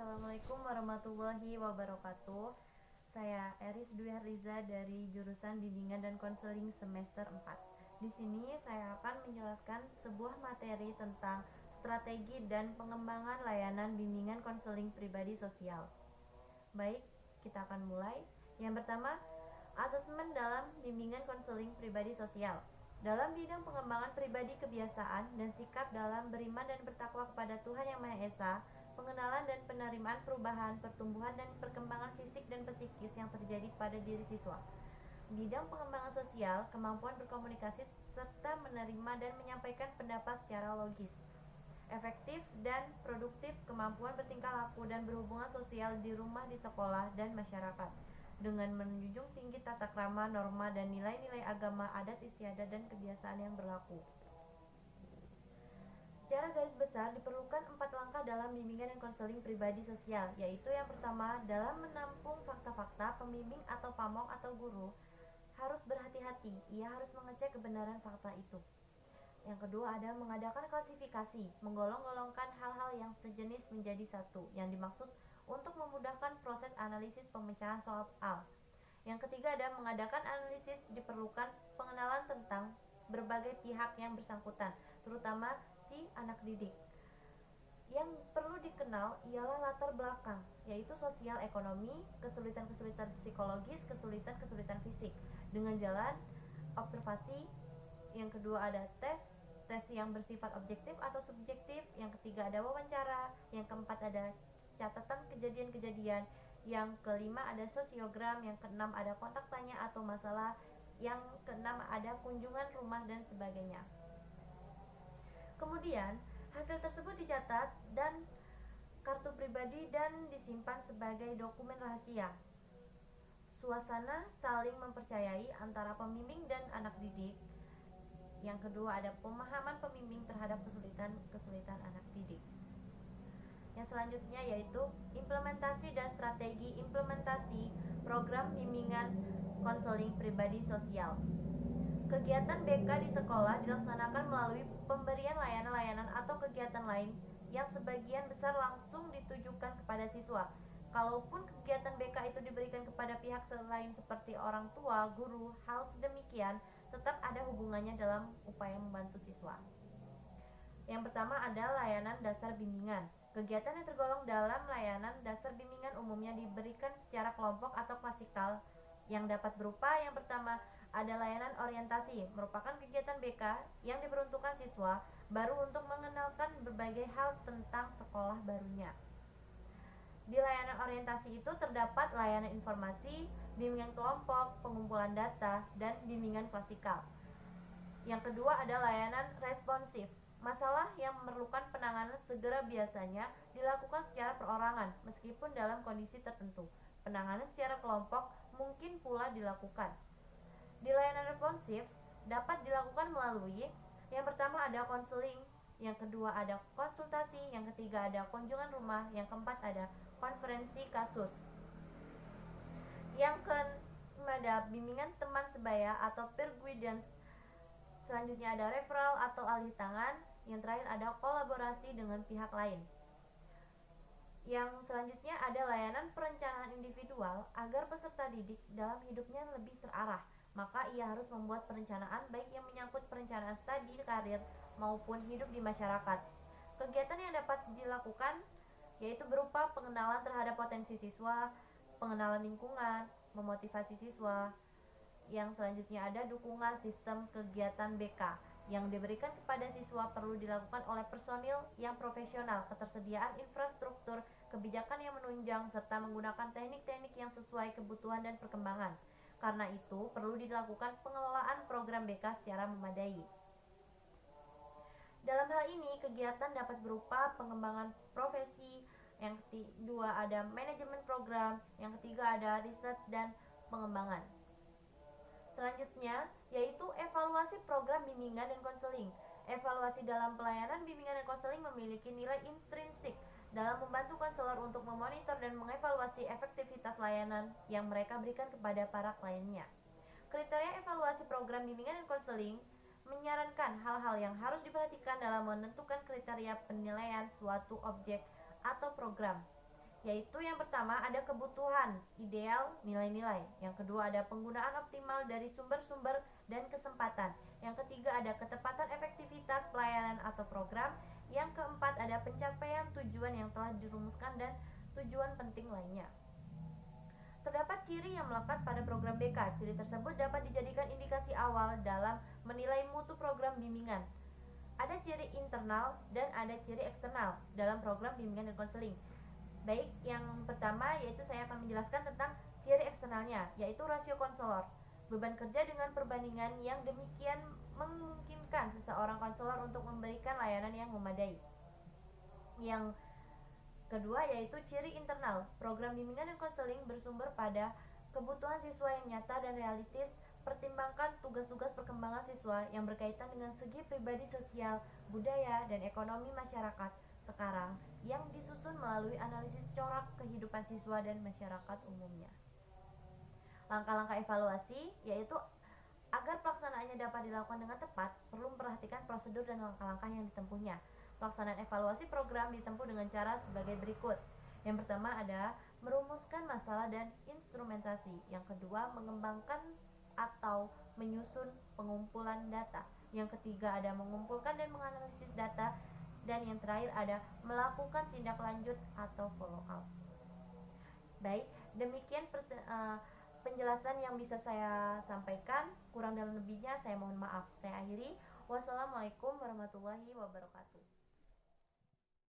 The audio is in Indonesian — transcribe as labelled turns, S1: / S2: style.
S1: Assalamualaikum warahmatullahi wabarakatuh. Saya Eris Dwi Harliza dari jurusan Bimbingan dan Konseling semester 4. Di sini saya akan menjelaskan sebuah materi tentang strategi dan pengembangan layanan bimbingan konseling pribadi sosial. Baik, kita akan mulai. Yang pertama, asesmen dalam bimbingan konseling pribadi sosial. Dalam bidang pengembangan pribadi kebiasaan dan sikap dalam beriman dan bertakwa kepada Tuhan Yang Maha Esa, pengenalan dan penerimaan perubahan, pertumbuhan dan perkembangan fisik dan psikis yang terjadi pada diri siswa. Bidang pengembangan sosial, kemampuan berkomunikasi serta menerima dan menyampaikan pendapat secara logis. Efektif dan produktif, kemampuan bertingkah laku dan berhubungan sosial di rumah, di sekolah, dan masyarakat, dengan menjunjung tinggi tata krama, norma, dan nilai-nilai agama, adat istiadat, dan kebiasaan yang berlaku. Secara garis besar, diperlukan 4 langkah dalam bimbingan dan konseling pribadi sosial, yaitu yang pertama, dalam menampung fakta-fakta, pembimbing atau pamong atau guru harus berhati-hati, ia harus mengecek kebenaran fakta itu. Yang kedua ada mengadakan klasifikasi, menggolong-golongkan hal-hal yang sejenis menjadi satu, yang dimaksud untuk memudahkan proses analisis pemecahan soal. Yang ketiga ada mengadakan analisis, diperlukan pengenalan tentang berbagai pihak yang bersangkutan, terutama si anak didik. Yang perlu dikenal ialah latar belakang, yaitu sosial ekonomi, kesulitan-kesulitan psikologis, kesulitan-kesulitan fisik, dengan jalan observasi. Yang kedua ada tes yang bersifat objektif atau subjektif. Yang ketiga ada wawancara. Yang keempat ada catatan kejadian-kejadian. Yang kelima ada sosiogram. Yang keenam ada kontak tanya atau masalah. Yang keenam ada kunjungan rumah dan sebagainya. Kemudian hasil tersebut dicatat dan kartu pribadi dan disimpan sebagai dokumen rahasia. Suasana saling mempercayai antara pembimbing dan anak didik. Yang kedua ada pemahaman pembimbing terhadap kesulitan anak didik. Yang selanjutnya yaitu implementasi dan strategi implementasi program bimbingan konseling pribadi sosial. Kegiatan BK di sekolah dilaksanakan melalui pemberian layanan-layanan atau kegiatan lain yang sebagian besar langsung ditujukan kepada siswa. Kalaupun kegiatan BK itu diberikan kepada pihak selain seperti orang tua, guru, hal sedemikian tetap ada hubungannya dalam upaya membantu siswa. Yang pertama ada layanan dasar bimbingan. Kegiatan yang tergolong dalam layanan dasar bimbingan umumnya diberikan secara kelompok atau klasikal, yang dapat berupa yang pertama ada layanan orientasi, merupakan kegiatan BK yang diperuntukkan siswa baru untuk mengenalkan berbagai hal tentang sekolah barunya. Di layanan orientasi itu terdapat layanan informasi, bimbingan kelompok, pengumpulan data, dan bimbingan klasikal. Yang kedua ada layanan responsif. Masalah yang memerlukan penanganan segera biasanya dilakukan secara perorangan, meskipun dalam kondisi tertentu. Penanganan secara kelompok mungkin pula dilakukan. Di layanan responsif dapat dilakukan melalui yang pertama ada konseling, yang kedua ada konsultasi, yang ketiga ada kunjungan rumah, yang keempat ada konferensi kasus. Yang kelima ada bimbingan teman sebaya atau peer guidance. Selanjutnya ada referral atau alih tangan. Yang terakhir ada kolaborasi dengan pihak lain. Yang selanjutnya ada layanan perencanaan individual agar peserta didik dalam hidupnya lebih terarah. Maka ia harus membuat perencanaan baik yang menyangkut perencanaan studi, karir, maupun hidup di masyarakat. Kegiatan yang dapat dilakukan yaitu berupa pengenalan terhadap potensi siswa, pengenalan lingkungan, memotivasi siswa. Yang selanjutnya ada dukungan sistem kegiatan BK yang diberikan kepada siswa perlu dilakukan oleh personil yang profesional, ketersediaan infrastruktur, kebijakan yang menunjang, serta menggunakan teknik-teknik yang sesuai kebutuhan dan perkembangan. Karena itu, perlu dilakukan pengelolaan program BK secara memadai. Dalam hal ini, kegiatan dapat berupa pengembangan profesi, yang kedua ada manajemen program, yang ketiga ada riset dan pengembangan. Selanjutnya, yaitu evaluasi program bimbingan dan konseling. Evaluasi dalam pelayanan bimbingan dan konseling memiliki nilai intrinsik dalam membantu konselor untuk memonitor dan mengevaluasi efektivitas layanan yang mereka berikan kepada para kliennya. Kriteria evaluasi program bimbingan dan konseling menyarankan hal-hal yang harus diperhatikan dalam menentukan kriteria penilaian suatu objek atau program. yaitu yang pertama ada kebutuhan, ideal, nilai-nilai. Yang kedua ada penggunaan optimal dari sumber-sumber dan kesempatan. Yang ketiga ada ketepatan efektivitas pelayanan atau program. Yang keempat ada pencapaian tujuan yang telah dirumuskan dan tujuan penting lainnya. Terdapat ciri yang melekat pada program BK. Ciri tersebut dapat dijadikan indikasi awal dalam menilai mutu program bimbingan. Ada ciri internal dan ada ciri eksternal dalam program bimbingan dan konseling. Baik, yang pertama yaitu saya akan menjelaskan tentang ciri eksternalnya, yaitu rasio konselor. Beban kerja dengan perbandingan yang demikian memungkinkan seseorang konselor untuk memberikan layanan yang memadai. Yang kedua yaitu ciri internal. Program bimbingan dan konseling bersumber pada kebutuhan siswa yang nyata dan realistis, pertimbangkan tugas-tugas perkembangan siswa yang berkaitan dengan segi pribadi, sosial, budaya, dan ekonomi masyarakat sekarang yang disusun melalui analisis corak kehidupan siswa dan masyarakat umumnya. Langkah-langkah evaluasi yaitu agar pelaksanaannya dapat dilakukan dengan tepat, perlu memperhatikan prosedur dan langkah-langkah yang ditempuhnya. Pelaksanaan evaluasi program ditempuh dengan cara sebagai berikut. Yang pertama ada merumuskan masalah dan instrumentasi. Yang kedua, mengembangkan atau menyusun pengumpulan data. Yang ketiga ada mengumpulkan dan menganalisis data. Dan yang terakhir ada melakukan tindak lanjut atau follow up. Baik, demikian penjelasan yang bisa saya sampaikan. Kurang dan lebihnya saya mohon maaf. Saya akhiri. Wassalamualaikum warahmatullahi wabarakatuh.